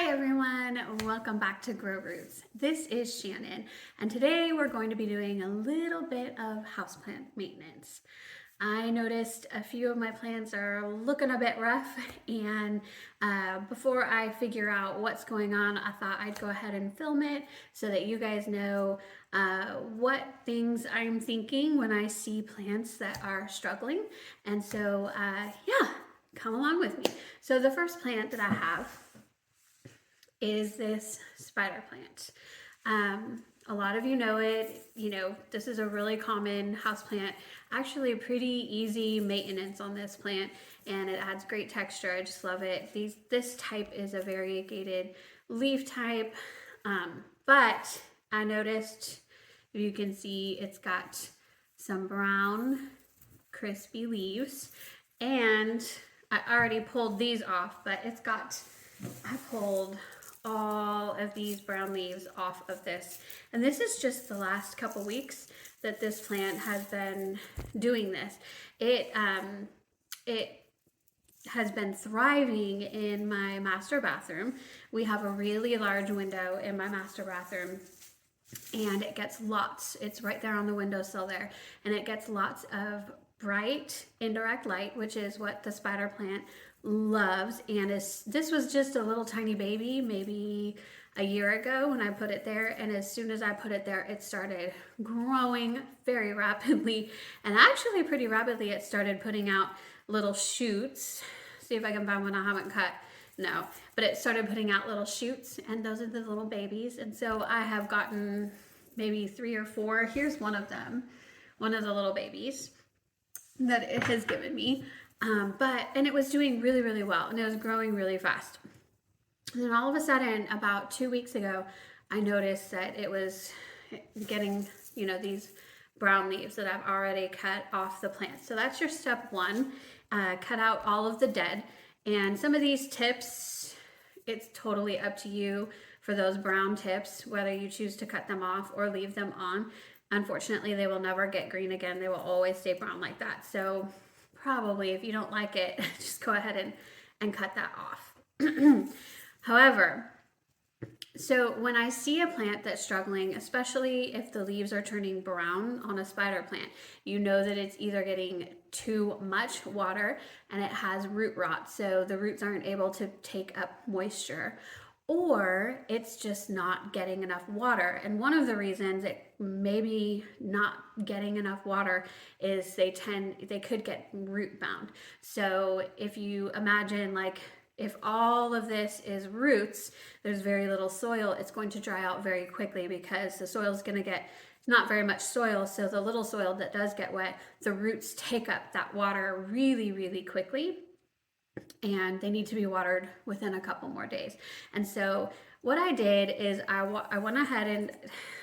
Hi everyone, welcome back to Grow Roots. This is Shannon, and today we're going to be doing a little bit of houseplant maintenance. I noticed a few of my plants are looking a bit rough, and before I figure out what's going on, I thought I'd go ahead and film it so that you guys know what things I'm thinking when I see plants that are struggling. And so, yeah, come along with me. So the first plant that I have is this spider plant. A lot of you know it. This is a really common house plant. Actually, pretty easy maintenance on this plant, and it adds great texture. I just love it. This type is a variegated leaf type, but I noticed, if you can see, it's got some brown, crispy leaves, and I already pulled these off, but I pulled all of these brown leaves off of this, and this is just the last couple weeks that this plant has been doing this. It has been thriving in my master bathroom. We have a really large window in my master bathroom, and it gets it's right there on the windowsill there, and it gets lots of bright indirect light, which is what the spider plant loves. And this was just a little tiny baby maybe a year ago when I put it there, and as soon as I put it there, it started growing very rapidly, and actually pretty rapidly it started putting out little shoots. See if I can find one I haven't cut. No, but it started putting out little shoots, and those are the little babies. And so I have gotten maybe 3 or 4. Here's one of them, one of the little babies that it has given me. And it was doing really, really well, and it was growing really fast. And then all of a sudden, about 2 weeks ago, I noticed that it was getting, these brown leaves that I've already cut off the plant. So that's your step 1, cut out all of the dead. And some of these tips, it's totally up to you for those brown tips, whether you choose to cut them off or leave them on. Unfortunately, they will never get green again. They will always stay brown like that. So probably, if you don't like it, just go ahead and cut that off. However, so when I see a plant that's struggling, especially if the leaves are turning brown on a spider plant, you know that it's either getting too much water and it has root rot, so the roots aren't able to take up moisture, or it's just not getting enough water. And one of the reasons it may be not getting enough water is they could get root bound. So if you imagine, like, if all of this is roots, there's very little soil, it's going to dry out very quickly because the soil is going to get not very much soil. So the little soil that does get wet, the roots take up that water really, really quickly, and they need to be watered within a couple more days. And so what I did is I went ahead, and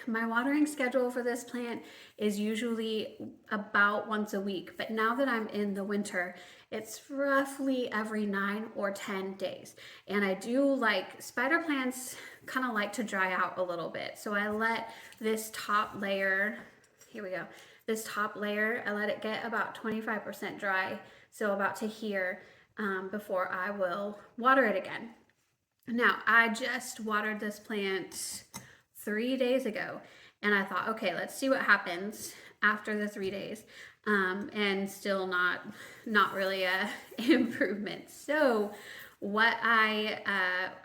my watering schedule for this plant is usually about once a week. But now that I'm in the winter, it's roughly every 9 or 10 days. And I do like, spider plants kind of like to dry out a little bit. So I let this top layer, here we go, this top layer, I let it get about 25% dry, so about to here, before I will water it again. Now, I just watered this plant 3 days ago, and I thought, okay, let's see what happens after the 3 days, and still not really a improvement. So what I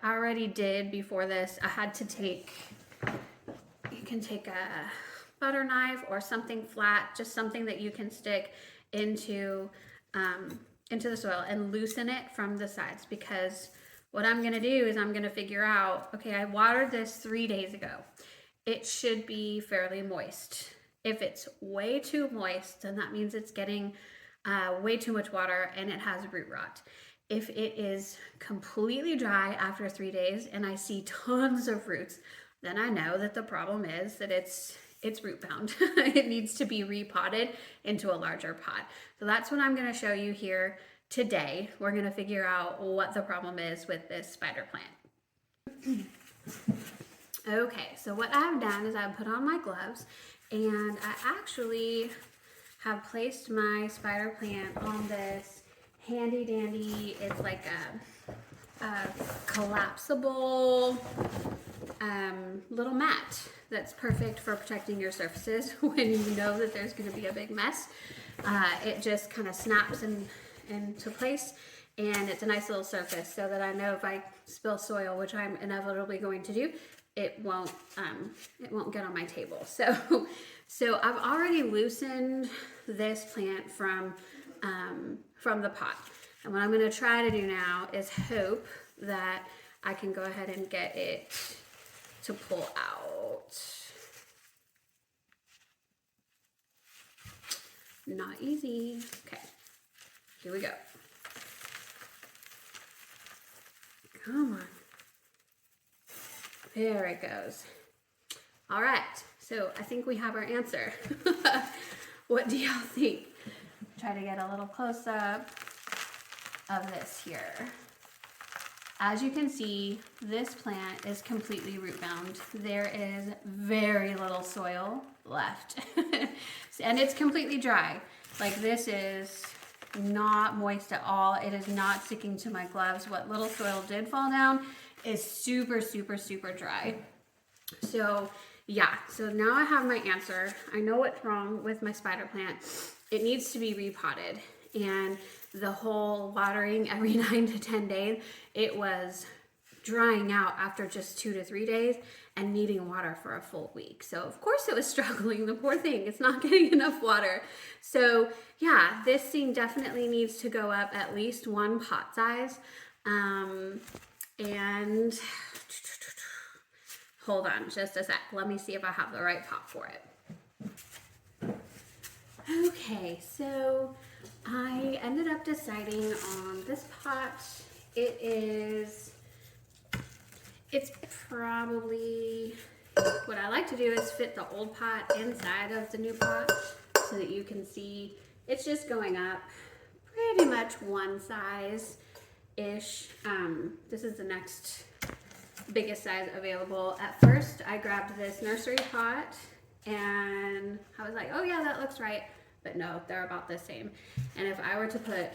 already did before this, I had to you can take a butter knife or something flat, just something that you can stick into the soil and loosen it from the sides, because what I'm going to do is I'm going to figure out, okay, I watered this 3 days ago. It should be fairly moist. If it's way too moist, then that means it's getting way too much water and it has root rot. If it is completely dry after 3 days and I see tons of roots, then I know that the problem is that it's root bound. It needs to be repotted into a larger pot. So that's what I'm going to show you here today. We're going to figure out what the problem is with this spider plant. Okay, so what I've done is I've put on my gloves, and I actually have placed my spider plant on this handy dandy, it's like collapsible little mat that's perfect for protecting your surfaces when you know that there's going to be a big mess. It just kind of snaps into place, and it's a nice little surface so that I know if I spill soil, which I'm inevitably going to do, it won't get on my table. So I've already loosened this plant from the pot. And what I'm going to try to do now is hope that I can go ahead and get it to pull out. Not easy. Okay, here we go. Come on. There it goes. All right, so I think we have our answer. What do y'all think? Try to get a little close up of this here. As you can see, this plant is completely root bound. There is very little soil left. And it's completely dry. Like, this is not moist at all. It is not sticking to my gloves. What little soil did fall down is super, super, super dry. So yeah, so now I have my answer. I know what's wrong with my spider plant. It needs to be repotted. And the whole watering every 9 to 10 days, it was drying out after just 2 to 3 days and needing water for a full week. So of course it was struggling, the poor thing. It's not getting enough water. So yeah, this thing definitely needs to go up at least 1 pot size. And hold on just a sec. Let me see if I have the right pot for it. Okay, so I ended up deciding on this pot. It's probably, what I like to do is fit the old pot inside of the new pot so that you can see it's just going up pretty much 1 size-ish. This is the next biggest size available. At first, I grabbed this nursery pot and I was like, oh yeah, that looks right. But no, they're about the same. And if I were to put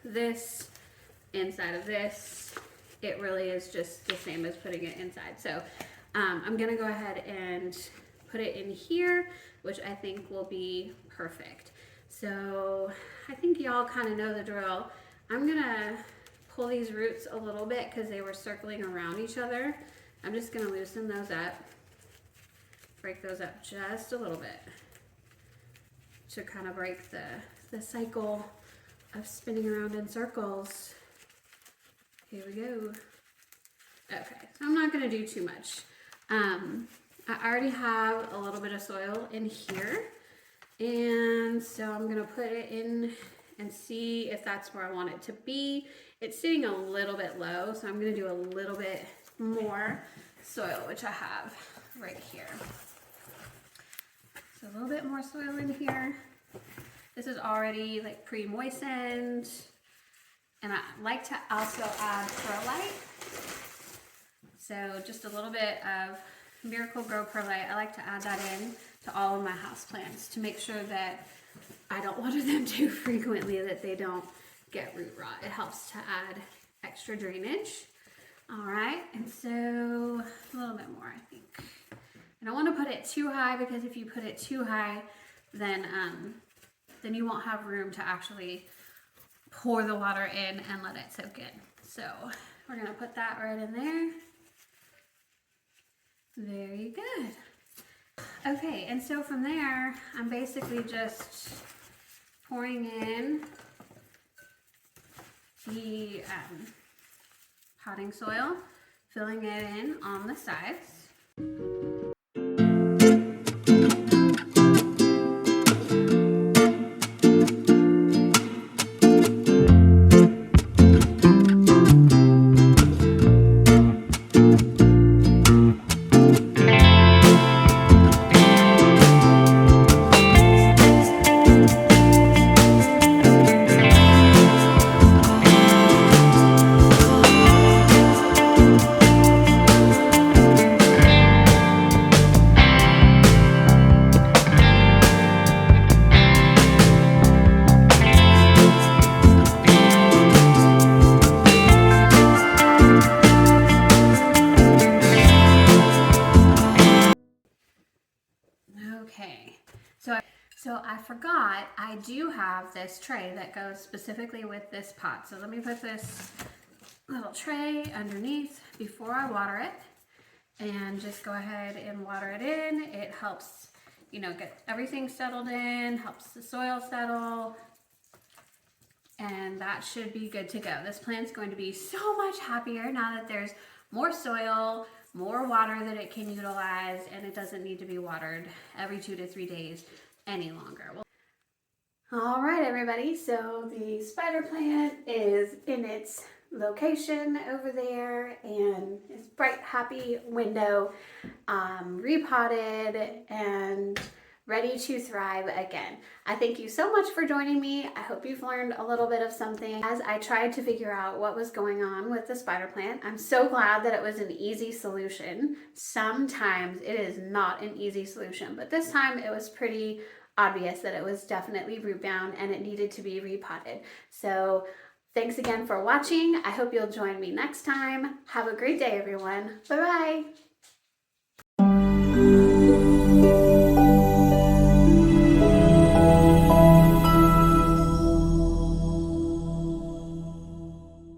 this inside of this, it really is just the same as putting it inside. So I'm gonna go ahead and put it in here, which I think will be perfect. So I think y'all kind of know the drill. I'm gonna pull these roots a little bit because they were circling around each other. I'm just gonna loosen those up, break those up just a little bit to kind of break the cycle of spinning around in circles. Here we go. Okay, so I'm not gonna do too much. I already have a little bit of soil in here, and so I'm gonna put it in and see if that's where I want it to be. It's sitting a little bit low, so I'm gonna do a little bit more soil, which I have right here. So a little bit more soil in here. This is already like pre-moistened, and I like to also add perlite. So just a little bit of Miracle Grow perlite. I like to add that in to all of my houseplants to make sure that I don't water them too frequently, that they don't get root rot. It helps to add extra drainage. All right, and so a little bit more, I think. I don't want to put it too high, because if you put it too high, then you won't have room to actually pour the water in and let it soak in. So we're gonna put that right in there. Very good. Okay, and so from there, I'm basically just pouring in the potting soil, filling it in on the sides. So I forgot, I do have this tray that goes specifically with this pot. So let me put this little tray underneath before I water it, and just go ahead and water it in. It helps, you know, get everything settled in, helps the soil settle, and that should be good to go. This plant's going to be so much happier now that there's more soil, more water that it can utilize, and it doesn't need to be watered every 2 to 3 days any longer. All right, everybody, so the spider plant is in its location over there, and it's bright, happy window, repotted and ready to thrive again. I thank you so much for joining me. I hope you've learned a little bit of something as I tried to figure out what was going on with the spider plant. I'm so glad that it was an easy solution. Sometimes it is not an easy solution, but this time it was pretty obvious that it was definitely root bound and it needed to be repotted. So thanks again for watching. I hope you'll join me next time. Have a great day, everyone. Bye-bye.